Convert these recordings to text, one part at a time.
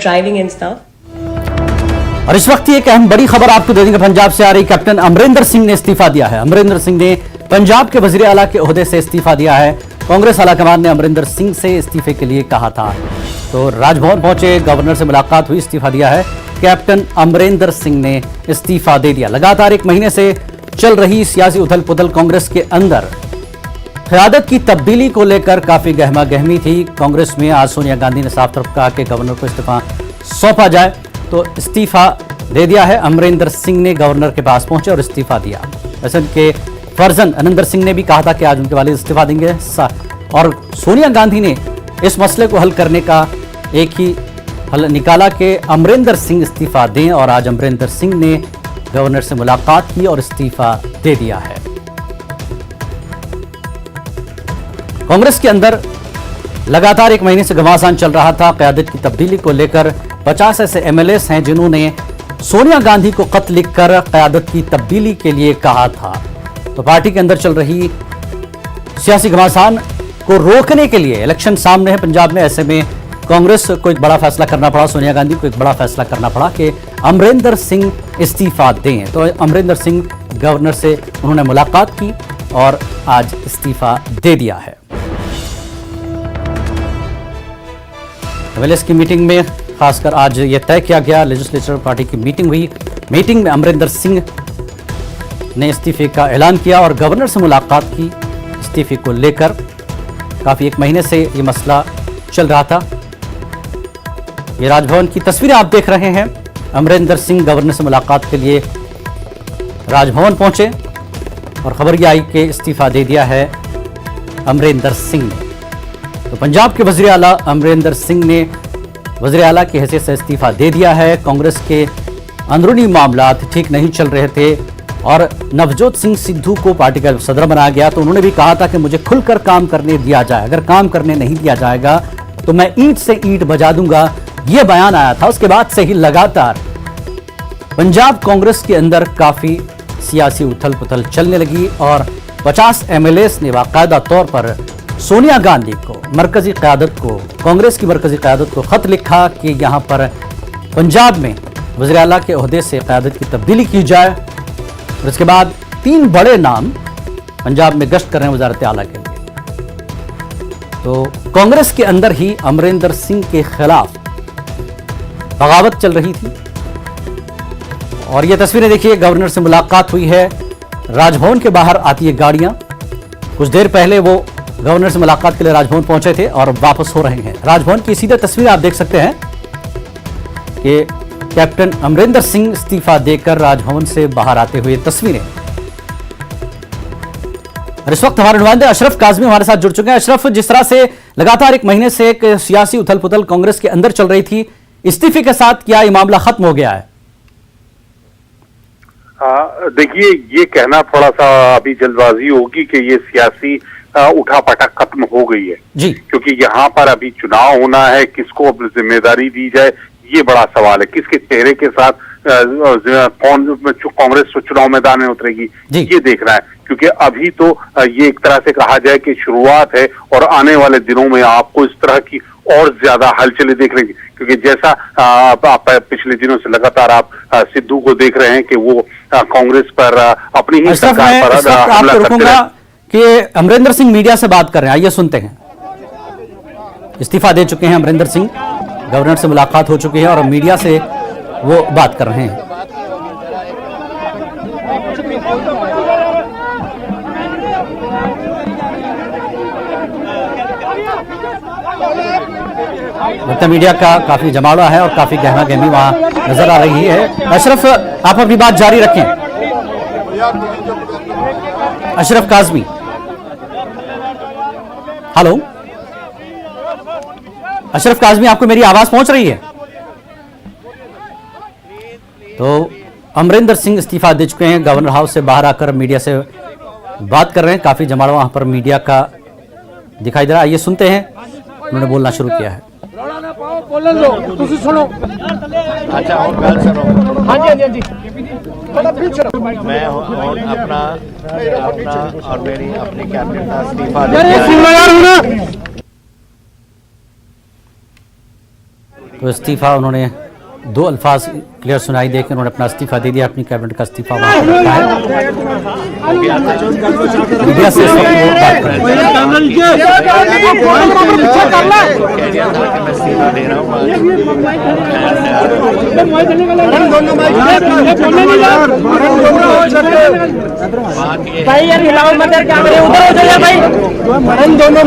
driving and stuff. और इस वक्त एक अहम बड़ी खबर आपको दे देंगे। पंजाब से आ रही कैप्टन अमरिंदर सिंह ने इस्तीफा दिया है। अमरिंदर सिंह ने पंजाब के वजीर आला के ओहदे से इस्तीफा दिया है। कांग्रेस आलाकमान ने अमरिंदर सिंह से इस्तीफे के लिए कहा था, तो राजभवन पहुंचे, गवर्नर से मुलाकात हुई, इस्तीफा दिया है। कैप्टन अमरिंदर सिंह ने इस्तीफा दे दिया। लगातार एक महीने से चल रही सियासी उथल पुथल कांग्रेस के अंदर क़यादत की तब्दीली को लेकर काफी गहमा गहमी थी कांग्रेस में। आज सोनिया गांधी ने साफ तौर कहा कि गवर्नर को इस्तीफा सौंपा जाए, तो इस्तीफा दे दिया है। अमरिंदर सिंह ने गवर्नर के पास पहुंचे और इस्तीफा दिया। वैसे उनके फर्जन अनिंदर सिंह ने भी कहा था कि आज उनके वालिद इस्तीफा देंगे, और सोनिया गांधी ने इस मसले को हल करने का एक ही हल निकाला कि अमरिंदर सिंह इस्तीफा दें, और आज अमरिंदर सिंह ने गवर्नर से मुलाकात की और इस्तीफा दे दिया है। कांग्रेस के अंदर लगातार एक महीने से घमासान चल रहा था क़यादत की तब्दीली को लेकर। 50 ऐसे एमएलएस हैं जिन्होंने सोनिया गांधी को खत लिखकर क़यादत की तब्दीली के लिए कहा था। तो पार्टी के अंदर चल रही सियासी घमासान को रोकने के लिए इलेक्शन सामने है पंजाब में। ऐसे में कांग्रेस को एक बड़ा फैसला करना पड़ा, सोनिया गांधी को एक बड़ा फैसला करना पड़ा कि अमरिंदर सिंह इस्तीफा दें। तो अमरिंदर सिंह गवर्नर से उन्होंने मुलाकात की और आज इस्तीफा दे दिया है। एमएलएस की मीटिंग में खासकर आज यह तय किया गया, लेजिस्लेचर पार्टी की मीटिंग हुई। मीटिंग में अमरिंदर सिंह ने इस्तीफे का ऐलान किया और गवर्नर से मुलाकात की इस्तीफे को लेकर। काफी एक महीने से ये मसला चल रहा था। ये राजभवन की तस्वीरें आप देख रहे हैं। अमरिंदर सिंह गवर्नर से मुलाकात के लिए राजभवन पहुंचे और खबर यह आई कि इस्तीफा दे दिया है अमरिंदर सिंह ने। तो पंजाब के वज़ीर आला अमरिंदर सिंह ने वज़ीर आला की हैसियत से इस्तीफा दे दिया है। कांग्रेस के अंदरूनी मामलात ठीक नहीं चल रहे थे और नवजोत सिंह सिद्धू को पार्टी का सदर बनाया गया, तो उन्होंने भी कहा था कि मुझे खुलकर काम करने दिया जाए, अगर काम करने नहीं दिया जाएगा तो मैं ईंट से ईंट बजा दूंगा, यह बयान आया था। उसके बाद से ही लगातार पंजाब कांग्रेस के अंदर काफी सियासी उथल पुथल चलने लगी और 50 एमएलएस ने बाकायदा तौर पर सोनिया गांधी को, मरकजी क़यादत को, कांग्रेस की मरकजी क़यादत को खत लिखा कि यहां पर पंजाब में वज़ीर आला के ओहदे से क़यादत की तब्दीली की जाए। और इसके बाद 3 बड़े नाम पंजाब में गश्त कर रहे हैं वज़ारत आला के लिए। तो कांग्रेस के अंदर ही अमरिंदर सिंह के खिलाफ बगावत चल रही थी। और ये तस्वीरें देखिए, गवर्नर से मुलाकात हुई है, राजभवन के बाहर आती है गाड़ियां। कुछ देर पहले वो गवर्नर से मुलाकात के लिए राजभवन पहुंचे थे और वापस हो रहे हैं। राजभवन की सीधे तस्वीर आप देख सकते हैं कि कैप्टन अमरिंदर सिंह इस्तीफा देकर राजभवन से बाहर आते हुए तस्वीरें। और इस वक्त हमारे नुमाइंदे अशरफ काज़मी हमारे साथ जुड़ चुके हैं। अशरफ, जिस तरह से लगातार एक महीने से एक सियासी उथल पुथल कांग्रेस के अंदर चल रही थी, इस्तीफे के साथ क्या ये मामला खत्म हो गया है? देखिए, ये कहना थोड़ा सा अभी जल्दबाजी होगी कि ये सियासी उठापटक खत्म हो गई है जी, क्योंकि यहाँ पर अभी चुनाव होना है। किसको अब जिम्मेदारी दी जाए, ये बड़ा सवाल है। किसके चेहरे के साथ कौन कांग्रेस चुनाव मैदान में उतरेगी, ये देखना है। क्योंकि अभी तो ये एक तरह से कहा जाए कि शुरुआत है और आने वाले दिनों में आपको इस तरह की और ज्यादा हलचलें देख रही, क्योंकि जैसा आप पिछले दिनों से लगातार आप सिद्धू को देख रहे हैं कि वो कांग्रेस पर अपनी ही सरकार पर हमला करते रहे। कि अमरिंदर सिंह मीडिया से बात कर रहे हैं, आइए सुनते हैं। इस्तीफा दे चुके हैं अमरिंदर सिंह, गवर्नर से मुलाकात हो चुकी है और मीडिया से वो बात कर रहे हैं। लगता मीडिया का काफी जमावड़ा है और काफी गहमा गहमी वहां नजर आ रही है। अशरफ, आप अपनी बात जारी रखें। अशरफ काज़मी, हेलो अशरफ काज़मी, आपको मेरी आवाज पहुंच रही है? तो अमरिंदर सिंह इस्तीफा दे चुके हैं, गवर्नर हाउस से बाहर आकर मीडिया से बात कर रहे हैं। काफी जमावड़ा वहां पर मीडिया का दिखाई दे रहा है। आइए सुनते हैं, उन्होंने बोलना शुरू किया है। अच्छा, और गल सुनो। हाँ जी, हाँ जी, मैं अपना और मेरी अपनी कैबिनेट का इस्तीफा तो इस्तीफा उन्होंने दो अल्फाज क्लियर सुनाई दे के उन्होंने अपना इस्तीफा दे दिया, अपनी कैबिनेट का इस्तीफा वहाँ पर रखा है। मीडिया से इस वक्त वो बात कर रहे हैं। भाई यार हिलाओ मत यार, कैमरे उधर हो जाइए भाई। हम दोनों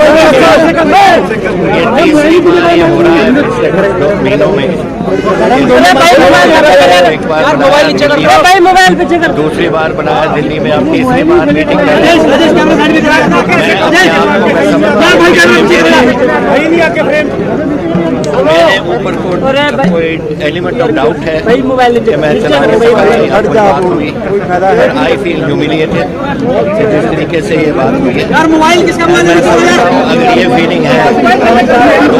ये हो रहा है महीनों में। मोबाइल नीचे कर भाई, मोबाइल पीछे कर। दूसरी बार बनाया दिल्ली में, आप तीसरी बार मीटिंग कर रहे हैं। मेरे ऊपर कोई एलिमेंट ऑफ डाउट है कि मैं चला नहीं सकता, आई फील ह्यूमिलिएटेड जिस तरीके से ये बात हुई है। यार मोबाइल किसका? मैं समझता हूँ अगर ये फीलिंग है तो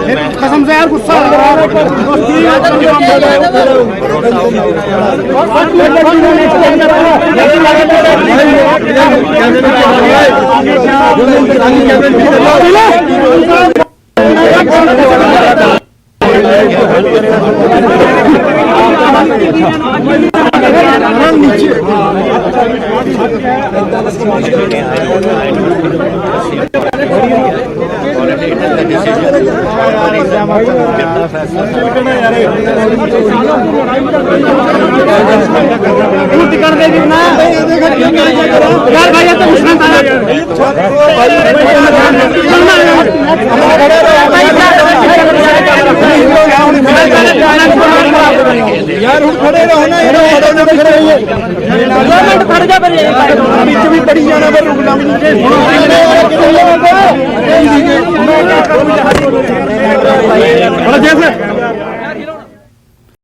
भी कसम से यार गुस्सा यार भाई तो मुश्किल था यार खड़े रहो ना, खड़े जा बड़ी जाना पर